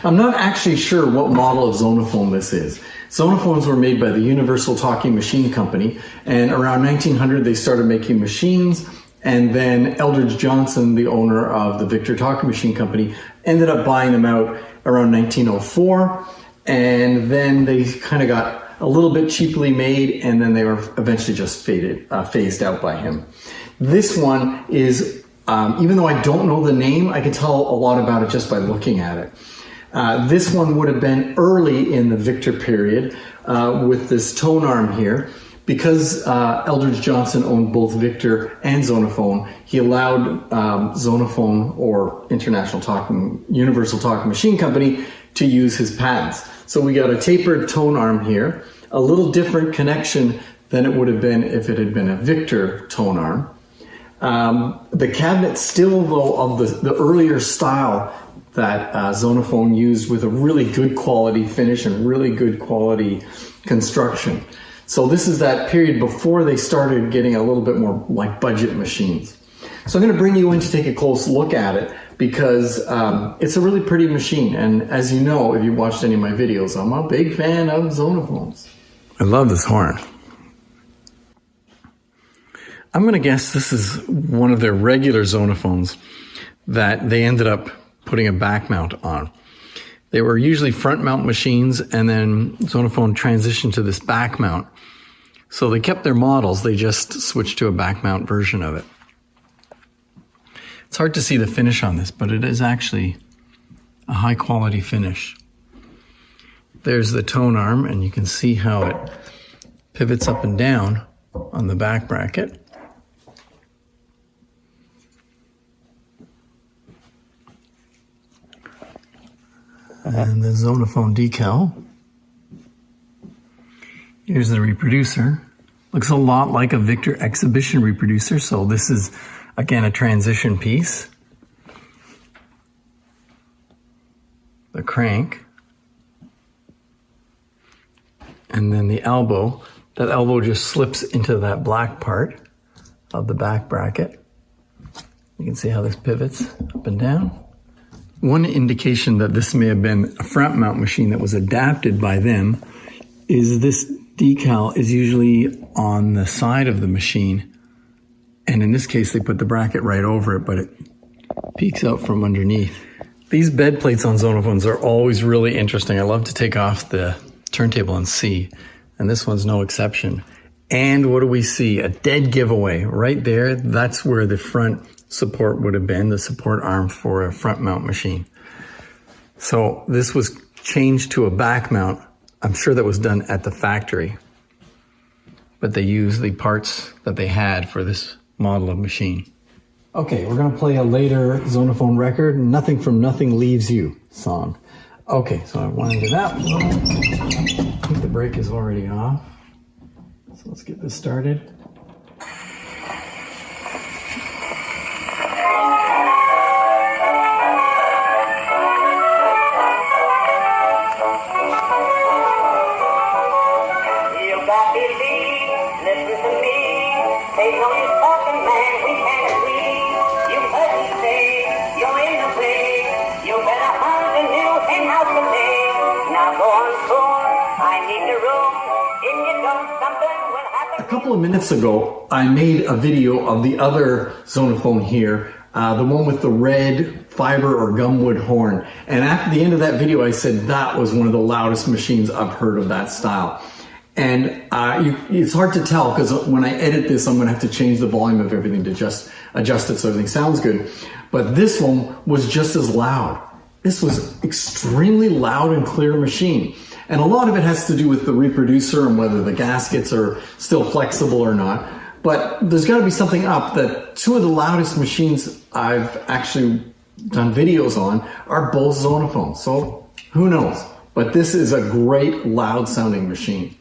I'm not actually sure what model of Zonophone this is. Zonophones were made by the Universal Talking Machine Company, and around 1900 they started making machines, and then Eldridge Johnson, the owner of the Victor Talking Machine Company, ended up buying them out around 1904, and then they kind of got a little bit cheaply made, and then they were eventually just phased out by him. This one is, even though I don't know the name, I can tell a lot about it just by looking at it. This one would have been early in the Victor period with this tone arm here. Because Eldridge Johnson owned both Victor and Zonophone, he allowed Zonophone, or Universal Talking Machine Company, to use his patents. So we got a tapered tone arm here, a little different connection than it would have been if it had been a Victor tone arm. The cabinet still, though, of the earlier style that Zonophone used, with a really good quality finish and really good quality construction. So this is that period before they started getting a little bit more like budget machines. So I'm going to bring you in to take a close look at it, because it's a really pretty machine. And as you know, if you watched any of my videos, I'm a big fan of Zonophones. I love this horn. I'm going to guess this is one of their regular Zonophones that they ended up putting a back mount on. They were usually front mount machines, and then Zonophone transitioned to this back mount. So they kept their models, they just switched to a back mount version of it. It's hard to see the finish on this, but it is actually a high quality finish. There's the tone arm, and you can see how it pivots up and down on the back bracket. And the Zonophone decal. Here's the reproducer. Looks a lot like a Victor exhibition reproducer, so this is, again, a transition piece. The crank. And then the elbow. That elbow just slips into that black part of the back bracket. You can see how this pivots up and down. One indication that this may have been a front mount machine that was adapted by them is this decal is usually on the side of the machine. And in this case, they put the bracket right over it, but it peeks out from underneath. These bed plates on Zonophones are always really interesting. I love to take off the turntable and see, and this one's no exception. And what do we see? A dead giveaway right there. That's where the front support would have been, the support arm for a front mount machine. So this was changed to a back mount. I'm sure that was done at the factory, but they used the parts that they had for this model of machine. Okay, we're gonna play a later Zonophone record, Nothing from Nothing Leaves You song. Okay, so I want to do that one. I think the brake is already off. So let's get this started. A couple of minutes ago, I made a video of the other Zonophone here, the one with the red fiber or gumwood horn. And at the end of that video, I said that was one of the loudest machines I've heard of that style. And it's hard to tell, because when I edit this, I'm going to have to change the volume of everything to just adjust it so everything sounds good. But this one was just as loud. This was extremely loud and clear machine. And a lot of it has to do with the reproducer and whether the gaskets are still flexible or not. But there's got to be something up that two of the loudest machines I've actually done videos on are both Zonophones. So who knows? But this is a great loud sounding machine.